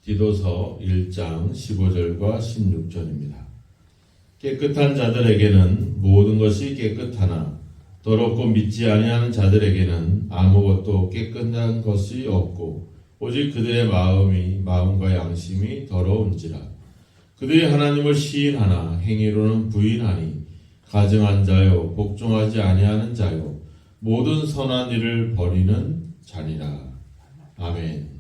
디도서 1장 15절과 16절입니다. 깨끗한 자들에게는 모든 것이 깨끗하나 더럽고 믿지 아니하는 자들에게는 아무것도 깨끗한 것이 없고 오직 그들의 마음과 양심이 더러운지라. 그들이 하나님을 시인하나 행위로는 부인하니 가증한 자요 복종하지 아니하는 자요 모든 선한 일을 버리는 자니라. 아멘.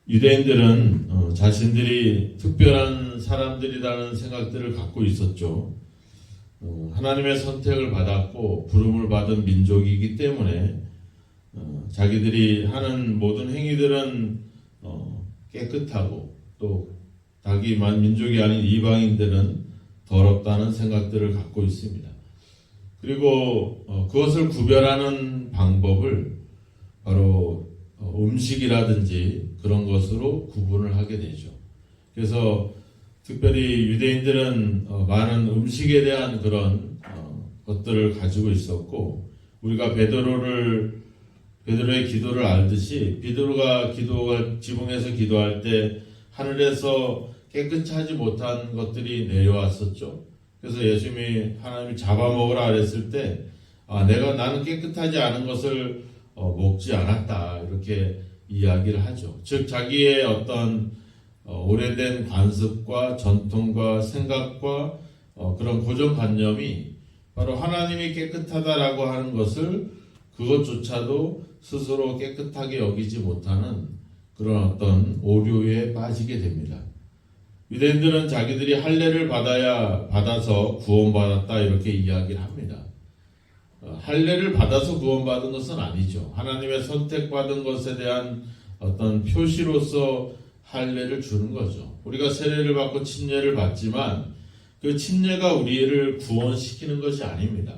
유대인들은 자신들이 특별한 사람들이라는 생각들을 갖고 있었죠. 하나님의 선택을 받았고 부름을 받은 민족이기 때문에 자기들이 하는 모든 행위들은 깨끗하고 또 자기만 민족이 아닌 이방인들은 더럽다는 생각들을 갖고 있습니다. 그리고 그것을 구별하는 방법을 바로 음식이라든지 그런 것으로 구분을 하게 되죠. 그래서 특별히 유대인들은 많은 음식에 대한 그런 것들을 가지고 있었고, 우리가 베드로의 기도를 알듯이 베드로가 지붕에서 기도할 때 하늘에서 깨끗이 하지 못한 것들이 내려왔었죠. 그래서 예수님이 하나님이 잡아먹으라 그랬을 때 나는 깨끗하지 않은 것을 먹지 않았다 이렇게 이야기를 하죠. 즉 자기의 어떤 오래된 관습과 전통과 생각과 그런 고정관념이 바로 하나님이 깨끗하다라고 하는 것을 그것조차도 스스로 깨끗하게 여기지 못하는 그런 어떤 오류에 빠지게 됩니다. 유대인들은 자기들이 할례를 받아서 구원받았다 이렇게 이야기를 합니다. 할례를 받아서 구원받은 것은 아니죠. 하나님의 선택받은 것에 대한 어떤 표시로서 할례를 주는 거죠. 우리가 세례를 받고 침례를 받지만 그 침례가 우리를 구원시키는 것이 아닙니다.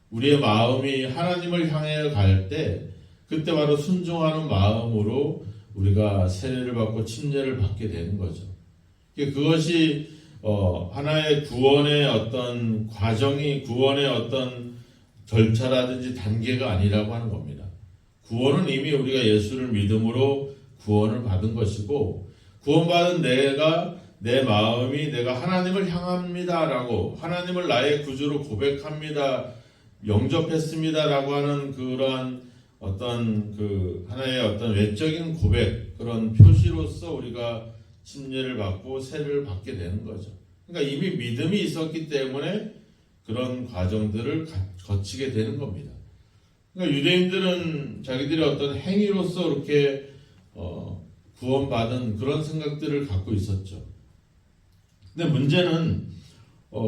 우리의 마음이 하나님을 향해 갈 때 그때 바로 순종하는 마음으로 우리가 세례를 받고 침례를 받게 되는 거죠. 그것이 하나의 구원의 어떤 과정이 구원의 어떤 절차라든지 단계가 아니라고 하는 겁니다. 구원은 이미 우리가 예수를 믿음으로 구원을 받은 것이고, 구원받은 내 마음이 내가 하나님을 향합니다라고, 하나님을 나의 구주로 고백합니다, 영접했습니다라고 하는 그런 어떤 하나의 어떤 외적인 고백, 그런 표시로서 우리가 침례를 받고 세례를 받게 되는 거죠. 그러니까 이미 믿음이 있었기 때문에 그런 과정들을 거치게 되는 겁니다. 그러니까 유대인들은 자기들의 어떤 행위로서 이렇게 구원받은 그런 생각들을 갖고 있었죠. 근데 문제는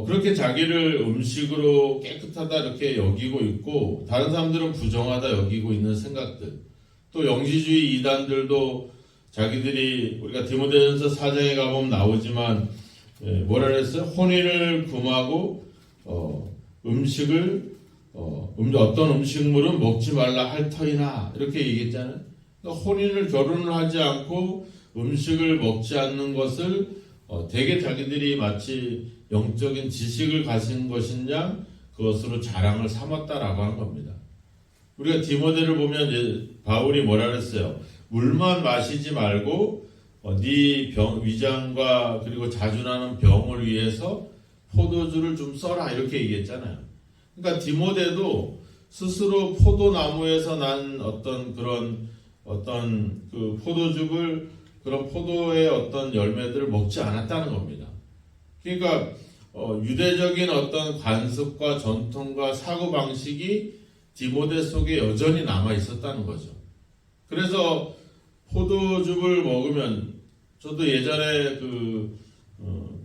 그렇게 자기를 음식으로 깨끗하다 이렇게 여기고 있고, 다른 사람들은 부정하다 여기고 있는 생각들, 또 영지주의 이단들도 자기들이, 우리가 디모데전서 4장에 가보면 나오지만 뭐라 그랬어요? 혼인을 금하고 어떤 음식물은 먹지 말라 할 터이나 이렇게 얘기했잖아요. 그러니까 결혼을 하지 않고 음식을 먹지 않는 것을 되게 자기들이 마치 영적인 지식을 가진 것이냐 그것으로 자랑을 삼았다라고 하는 겁니다. 우리가 디모데를 보면 바울이 뭐라 그랬어요? 물만 마시지 말고 네 위장과 그리고 자주나는 병을 위해서 포도주를 좀 써라 이렇게 얘기했잖아요. 그러니까 디모데도 스스로 포도나무에서 난 어떤 그 포도즙을, 그런 포도의 어떤 열매들을 먹지 않았다는 겁니다. 그러니까 유대적인 어떤 관습과 전통과 사고방식이 디모데 속에 여전히 남아 있었다는 거죠. 그래서 포도즙을 먹으면, 저도 예전에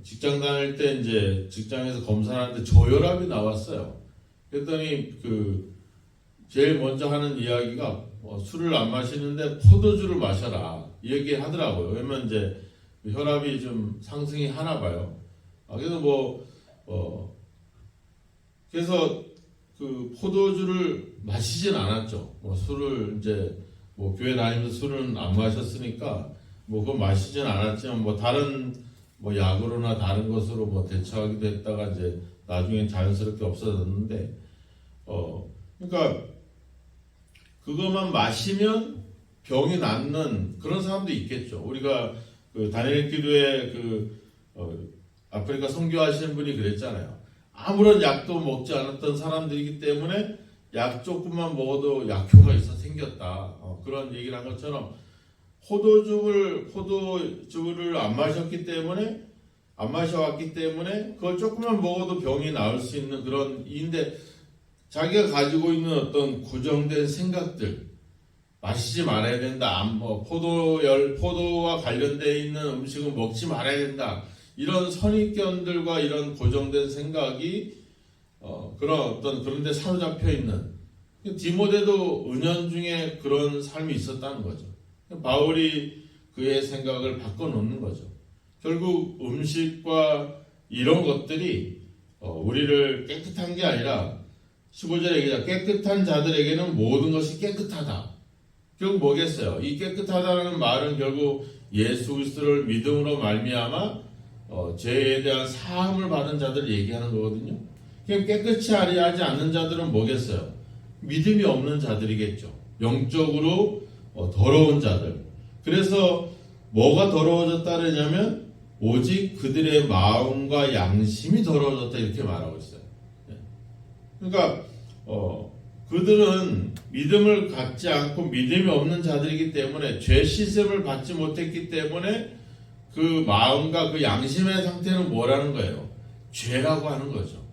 직장 다닐 때 이제 직장에서 검사하는데 저혈압이 나왔어요. 그랬더니 제일 먼저 하는 이야기가 술을 안 마시는데 포도주를 마셔라 이 얘기 하더라고요. 왜냐면 이제 혈압이 좀 상승이 하나 봐요. 그래서 그래서 포도주를 마시진 않았죠. 술을 이제 교회 다니면서 술은 안 마셨으니까 그거 마시진 않았지만 다른 약으로나 다른 것으로 대처하기도 했다가 이제 나중에 자연스럽게 없어졌는데, 그러니까 그것만 마시면 병이 낫는 그런 사람도 있겠죠. 우리가 그 다니엘 기도에 아프리카 선교하시는 분이 그랬잖아요. 아무런 약도 먹지 않았던 사람들이기 때문에 약 조금만 먹어도 약효가 있어 생겼다. 그런 얘기를 한 것처럼 포도주를 안 마셔왔기 때문에 그걸 조금만 먹어도 병이 나을 수 있는 그런 인데 자기가 가지고 있는 어떤 고정된 생각들 마시지 말아야 된다. 포도와 관련되어 있는 음식은 먹지 말아야 된다. 이런 선입견들과 이런 고정된 생각이 그런데 사로잡혀 있는 디모데도 은연중에 그런 삶이 있었다는 거죠. 바울이 그의 생각을 바꿔놓는 거죠. 결국 음식과 이런 것들이 우리를 깨끗한 게 아니라 15절에 얘기하자 깨끗한 자들에게는 모든 것이 깨끗하다. 결국 뭐겠어요? 이 깨끗하다는 말은 결국 예수 그리스도를 믿음으로 말미암아 죄에 대한 사함을 받은 자들을 얘기하는 거거든요. 그럼 깨끗이 하지 않는 자들은 뭐겠어요? 믿음이 없는 자들이겠죠. 영적으로 더러운 자들. 그래서 뭐가 더러워졌다 그러냐면 오직 그들의 마음과 양심이 더러워졌다 이렇게 말하고 있어요. 그러니까 그들은 믿음을 갖지 않고 믿음이 없는 자들이기 때문에 죄 씻음을 받지 못했기 때문에 그 마음과 그 양심의 상태는 뭐라는 거예요? 죄라고 하는 거죠.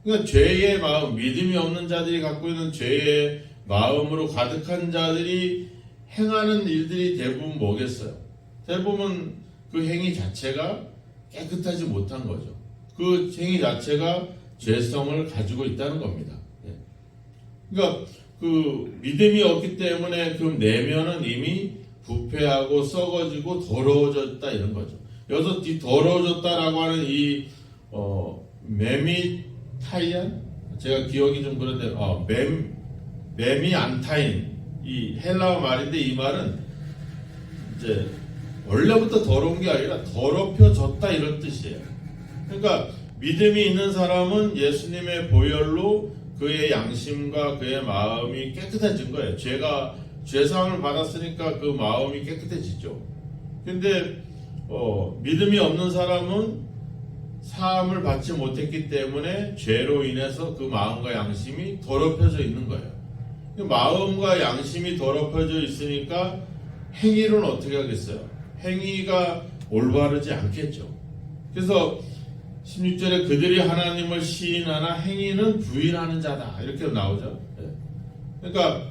그러니까 죄의 마음, 믿음이 없는 자들이 갖고 있는 죄의 마음으로 가득한 자들이 행하는 일들이 대부분 뭐겠어요? 대부분 그 행위 자체가 깨끗하지 못한 거죠. 그 행위 자체가 죄성을 가지고 있다는 겁니다. 그러니까 그 믿음이 없기 때문에 그 내면은 이미 부패하고 썩어지고 더러워졌다 이런 거죠. 여기서 이 더러워졌다라고 하는 이 메미타이안 제가 기억이 좀 그런데 메미안타인 이 헬라어 말인데 이 말은 이제 원래부터 더러운 게 아니라 더럽혀졌다 이런 뜻이에요. 그러니까 믿음이 있는 사람은 예수님의 보혈로 그의 양심과 그의 마음이 깨끗해진 거예요. 죄사함을 받았으니까 그 마음이 깨끗해지죠. 근데 믿음이 없는 사람은 사함을 받지 못했기 때문에 죄로 인해서 그 마음과 양심이 더럽혀져 있는 거예요. 마음과 양심이 더럽혀져 있으니까 행위는 어떻게 하겠어요? 행위가 올바르지 않겠죠. 그래서 16절에 그들이 하나님을 시인하나 행위는 부인하는 자다 이렇게 나오죠. 그러니까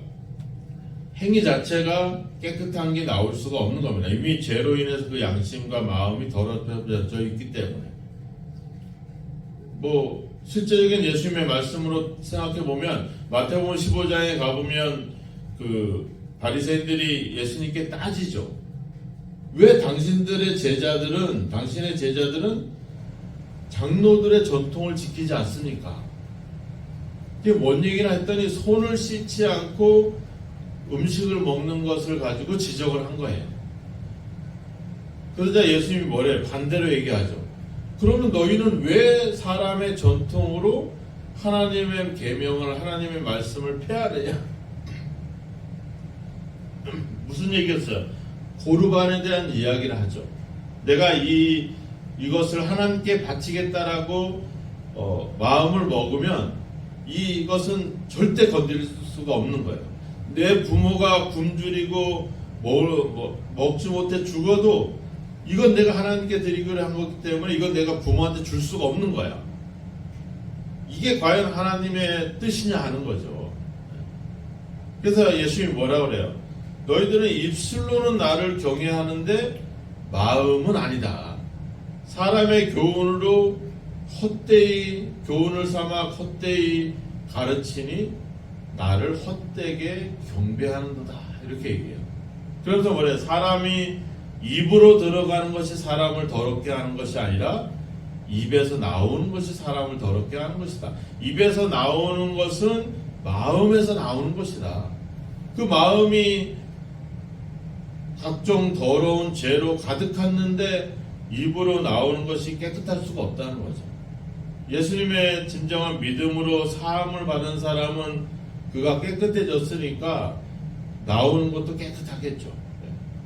행위 자체가 깨끗한 게 나올 수가 없는 겁니다. 이미 죄로 인해서 그 양심과 마음이 더럽혀져 있기 때문에 실제적인 예수님의 말씀으로 생각해 보면 마태복음 15장에 가보면 그 바리새인들이 예수님께 따지죠. 왜 당신의 제자들은 장로들의 전통을 지키지 않습니까? 이게 뭔 얘기나 했더니 손을 씻지 않고 음식을 먹는 것을 가지고 지적을 한 거예요. 그러자 예수님이 뭐래요? 반대로 얘기하죠. 그러면 너희는 왜 사람의 전통으로 하나님의 계명을 하나님의 말씀을 폐하느냐? 무슨 얘기였어요? 고르반에 대한 이야기를 하죠. 내가 이것을 하나님께 바치겠다라고 마음을 먹으면 이것은 절대 건드릴 수가 없는 거예요. 내 부모가 굶주리고 먹지 못해 죽어도 이건 내가 하나님께 드리기로 한 거기 때문에 이건 내가 부모한테 줄 수가 없는 거야. 이게 과연 하나님의 뜻이냐 하는 거죠. 그래서 예수님이 뭐라 그래요? 너희들은 입술로는 나를 경외하는데 마음은 아니다. 사람의 교훈으로 교훈을 삼아 헛되이 가르치니 나를 헛되게 경배하는도다 이렇게 얘기해요. 그래서 뭐래요? 사람이 입으로 들어가는 것이 사람을 더럽게 하는 것이 아니라 입에서 나오는 것이 사람을 더럽게 하는 것이다. 입에서 나오는 것은 마음에서 나오는 것이다. 그 마음이 각종 더러운 죄로 가득했는데 입으로 나오는 것이 깨끗할 수가 없다는 거죠. 예수님의 진정한 믿음으로 사함을 받은 사람은 그가 깨끗해졌으니까 나오는 것도 깨끗하겠죠.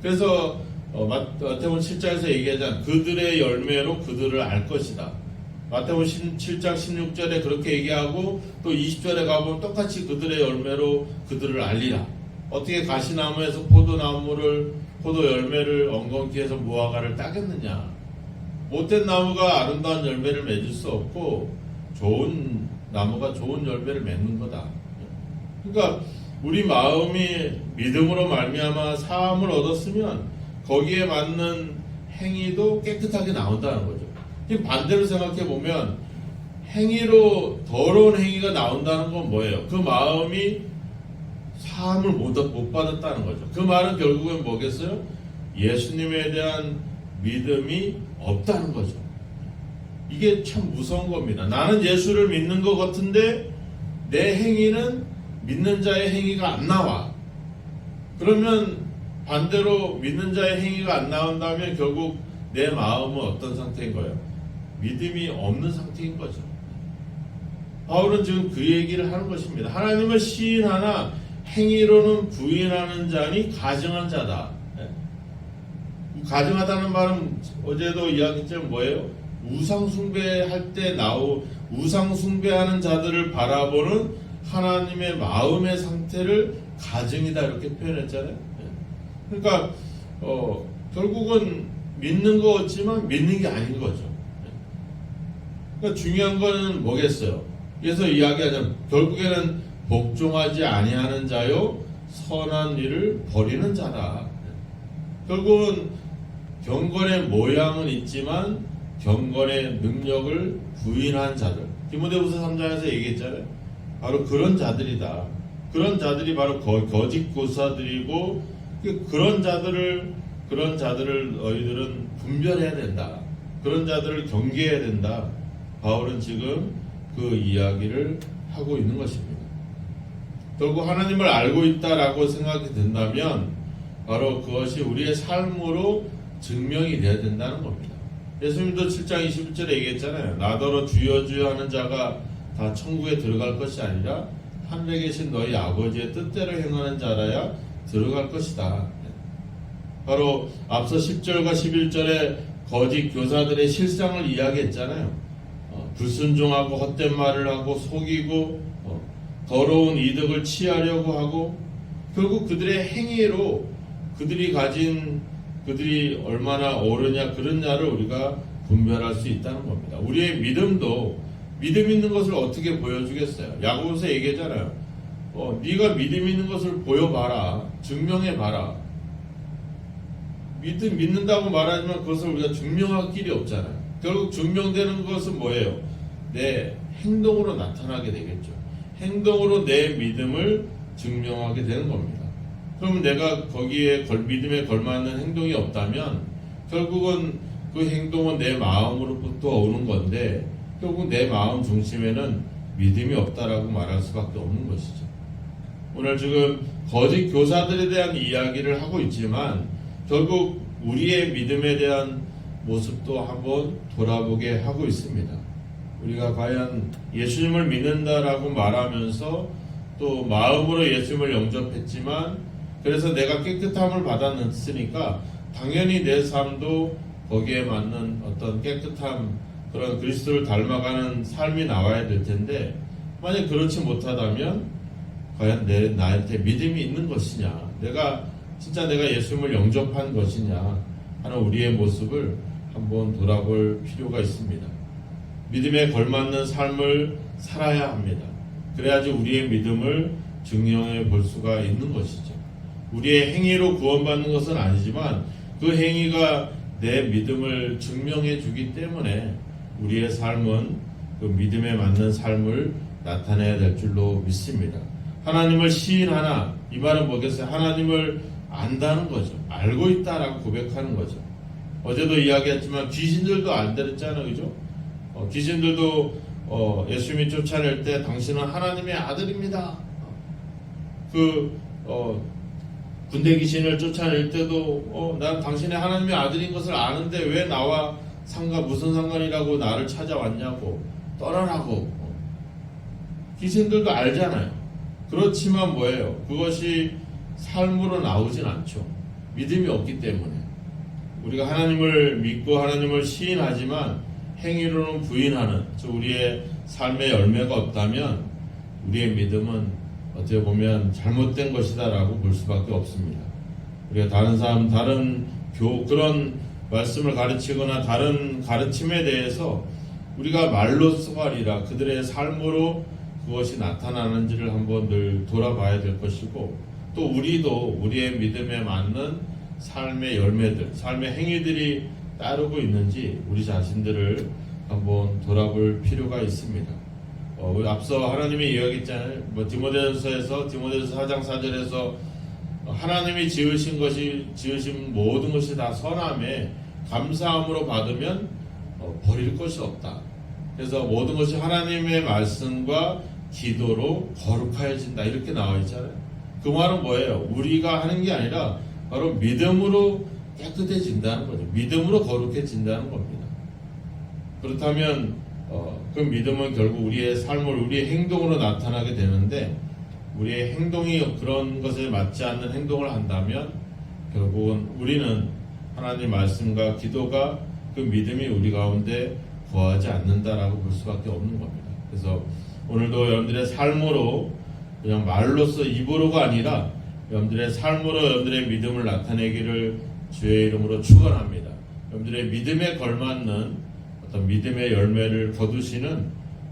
그래서 마태복음 7장에서 얘기하잖아. 그들의 열매로 그들을 알 것이다. 마태복음 7장 16절에 그렇게 얘기하고 또 20절에 가보면 똑같이 그들의 열매로 그들을 알리라. 어떻게 가시나무에서 포도 열매를 엉겅퀴에서 무화과를 따겠느냐. 못된 나무가 아름다운 열매를 맺을 수 없고 좋은 나무가 좋은 열매를 맺는 거다. 그러니까 우리 마음이 믿음으로 말미암아 사함을 얻었으면 거기에 맞는 행위도 깨끗하게 나온다는 거죠. 반대로 생각해 보면 행위로 더러운 행위가 나온다는 건 뭐예요? 그 마음이 사함을 못 받았다는 거죠. 그 말은 결국엔 뭐겠어요? 예수님에 대한 믿음이 없다는 거죠. 이게 참 무서운 겁니다. 나는 예수를 믿는 것 같은데 내 행위는 믿는 자의 행위가 안 나와. 그러면 반대로 믿는 자의 행위가 안 나온다면 결국 내 마음은 어떤 상태인 거예요? 믿음이 없는 상태인 거죠. 바울은 지금 그 얘기를 하는 것입니다. 하나님을 시인하나 행위로는 부인하는 자니 가증한 자다. 가증하다는 말은 어제도 이야기했지만 뭐예요? 우상숭배하는 자들을 바라보는 하나님의 마음의 상태를 가증이다 이렇게 표현했잖아요. 그러니까 결국은 믿는 거 같지만 믿는 게 아닌 거죠. 그러니까 중요한 거는 뭐겠어요? 그래서 이야기하자면 결국에는 복종하지 아니하는 자요 선한 일을 버리는 자다. 결국은 경건의 모양은 있지만 경건의 능력을 부인한 자들. 디모데후서 3장에서 얘기했잖아요. 바로 그런 자들이다. 그런 자들이 바로 거짓 교사들이고 그런 자들을 너희들은 분별해야 된다. 그런 자들을 경계해야 된다. 바울은 지금 그 이야기를 하고 있는 것입니다. 결국 하나님을 알고 있다라고 생각이 든다면 바로 그것이 우리의 삶으로 증명이 되어야 된다는 겁니다. 예수님도 7장 21절에 얘기했잖아요. 나더러 주여 주여 하는 자가 다 천국에 들어갈 것이 아니라 하늘에 계신 너희 아버지의 뜻대로 행하는 자라야 들어갈 것이다. 바로 앞서 10절과 11절에 거짓 교사들의 실상을 이야기했잖아요. 불순종하고 헛된 말을 하고 속이고 더러운 이득을 취하려고 하고 결국 그들의 행위로 그들이 얼마나 옳으냐 그러냐를 우리가 분별할 수 있다는 겁니다. 우리의 믿음도 믿음 있는 것을 어떻게 보여주겠어요? 야고보서 얘기하잖아요. 네가 믿음 있는 것을 보여봐라. 증명해봐라. 믿는다고 말하지만 그것을 우리가 증명할 길이 없잖아요. 결국 증명되는 것은 뭐예요? 내 행동으로 나타나게 되겠죠. 행동으로 내 믿음을 증명하게 되는 겁니다. 그럼 내가 거기에 믿음에 걸맞는 행동이 없다면 결국은 그 행동은 내 마음으로부터 오는 건데 결국 내 마음 중심에는 믿음이 없다라고 말할 수밖에 없는 것이죠. 오늘 지금 거짓 교사들에 대한 이야기를 하고 있지만 결국 우리의 믿음에 대한 모습도 한번 돌아보게 하고 있습니다. 우리가 과연 예수님을 믿는다라고 말하면서 또 마음으로 예수님을 영접했지만 그래서 내가 깨끗함을 받았으니까 당연히 내 삶도 거기에 맞는 어떤 깨끗함 그런 그리스도를 닮아가는 삶이 나와야 될 텐데 만약 그렇지 못하다면 과연 나한테 믿음이 있는 것이냐 진짜 내가 예수님을 영접한 것이냐 하는 우리의 모습을 한번 돌아볼 필요가 있습니다. 믿음에 걸맞는 삶을 살아야 합니다. 그래야지 우리의 믿음을 증명해 볼 수가 있는 것이죠. 우리의 행위로 구원받는 것은 아니지만 그 행위가 내 믿음을 증명해 주기 때문에 우리의 삶은 그 믿음에 맞는 삶을 나타내야 될 줄로 믿습니다. 하나님을 시인하나 이 말은 뭐겠어요? 하나님을 안다는 거죠. 알고 있다라고 고백하는 거죠. 어제도 이야기했지만 귀신들도 안 들었잖아요. 그죠? 귀신들도 예수님이 쫓아낼 때 당신은 하나님의 아들입니다. 군대 귀신을 쫓아낼 때도 난 당신의 하나님의 아들인 것을 아는데 왜 나와 무슨 상관이라고 나를 찾아왔냐고 떠나라고. 귀신들도 알잖아요. 그렇지만 뭐예요? 그것이 삶으로 나오진 않죠. 믿음이 없기 때문에. 우리가 하나님을 믿고 하나님을 시인하지만 행위로는 부인하는 우리의 삶의 열매가 없다면 우리의 믿음은 어떻게 보면 잘못된 것이다라고 볼 수밖에 없습니다. 우리가 다른 사람, 다른 그런 말씀을 가르치거나 다른 가르침에 대해서 우리가 말로서가 아니라 그들의 삶으로 그것이 나타나는지를 한번 늘 돌아봐야 될 것이고, 또 우리도 우리의 믿음에 맞는 삶의 열매들, 삶의 행위들이 따르고 있는지 우리 자신들을 한번 돌아볼 필요가 있습니다. 앞서 하나님이 이야기했잖아요. 디모데전서에서 4장 4절에서 하나님이 지으신 모든 것이 다 선함에 감사함으로 받으면 버릴 것이 없다. 그래서 모든 것이 하나님의 말씀과 기도로 거룩해진다, 이렇게 나와 있잖아요. 그 말은 뭐예요? 우리가 하는 게 아니라 바로 믿음으로 깨끗해진다는 거죠. 믿음으로 거룩해진다는 겁니다. 그렇다면 그 믿음은 결국 우리의 삶을, 우리의 행동으로 나타나게 되는데, 우리의 행동이 그런 것에 맞지 않는 행동을 한다면 결국은 우리는 하나님 말씀과 기도가, 그 믿음이 우리 가운데 거하지 않는다라고 볼 수밖에 없는 겁니다. 그래서 오늘도 여러분들의 삶으로, 그냥 말로써 입으로가 아니라 여러분들의 삶으로 여러분들의 믿음을 나타내기를 주의 이름으로 축원합니다. 여러분들의 믿음에 걸맞는 어떤 믿음의 열매를 거두시는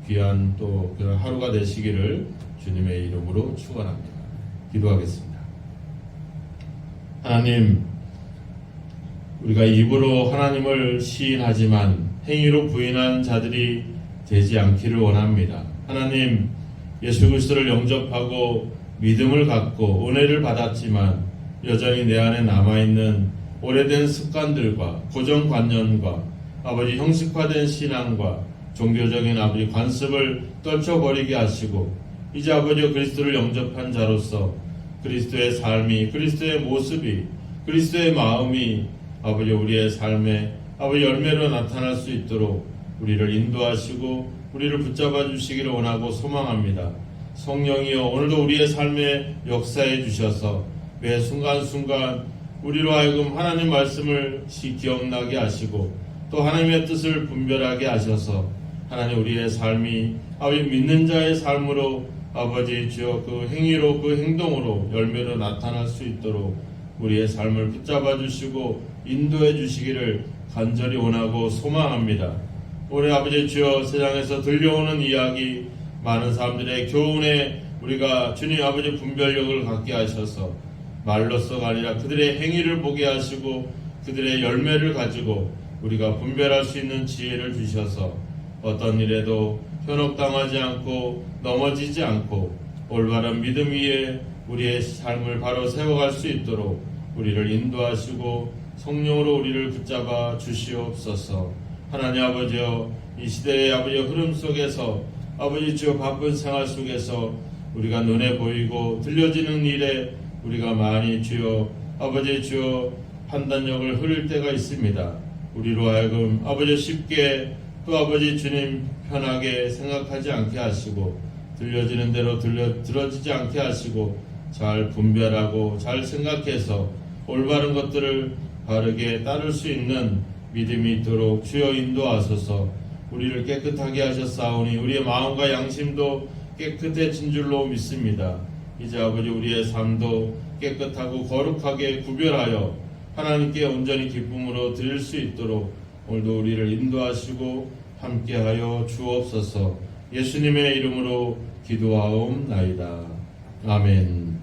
귀한 또 그런 하루가 되시기를 주님의 이름으로 축원합니다. 기도하겠습니다. 하나님, 우리가 입으로 하나님을 시인하지만 행위로 부인하는 자들이 되지 않기를 원합니다. 하나님, 예수 그리스도를 영접하고 믿음을 갖고 은혜를 받았지만 여전히 내 안에 남아있는 오래된 습관들과 고정관념과 아버지 형식화된 신앙과 종교적인 아버지 관습을 떨쳐버리게 하시고, 이제 아버지 그리스도를 영접한 자로서 그리스도의 삶이, 그리스도의 모습이, 그리스도의 마음이 아버지 우리의 삶에 아버지 열매로 나타날 수 있도록 우리를 인도하시고 우리를 붙잡아 주시기를 원하고 소망합니다. 성령이여, 오늘도 우리의 삶에 역사해 주셔서 매 순간순간 우리로 하여금 하나님 말씀을 기억나게 하시고 또 하나님의 뜻을 분별하게 하셔서 하나님 우리의 삶이 아버지 믿는 자의 삶으로 아버지 주여 그 행위로, 그 행동으로 열매로 나타날 수 있도록 우리의 삶을 붙잡아 주시고 인도해 주시기를 간절히 원하고 소망합니다. 우리 아버지 주여, 세상에서 들려오는 이야기, 많은 사람들의 교훈에 우리가 주님 아버지 분별력을 갖게 하셔서 말로서가 아니라 그들의 행위를 보게 하시고 그들의 열매를 가지고 우리가 분별할 수 있는 지혜를 주셔서 어떤 일에도 현혹당하지 않고 넘어지지 않고 올바른 믿음 위에 우리의 삶을 바로 세워갈 수 있도록 우리를 인도하시고 성령으로 우리를 붙잡아 주시옵소서. 하나님 아버지여, 이 시대의 아버지 흐름 속에서 아버지 주여 바쁜 생활 속에서 우리가 눈에 보이고 들려지는 일에 우리가 많이 주여 아버지 주여 판단력을 흐릴 때가 있습니다. 우리로 하여금 아버지 쉽게 또 아버지 주님 편하게 생각하지 않게 하시고 들려지는 대로 들어지지 않게 하시고 잘 분별하고 잘 생각해서 올바른 것들을 바르게 따를 수 있는 믿음이 있도록 주여 인도하소서. 우리를 깨끗하게 하셨사오니 우리의 마음과 양심도 깨끗해진 줄로 믿습니다. 이제 아버지 우리의 삶도 깨끗하고 거룩하게 구별하여 하나님께 온전히 기쁨으로 드릴 수 있도록 오늘도 우리를 인도하시고 함께하여 주옵소서. 예수님의 이름으로 기도하옵나이다. 아멘.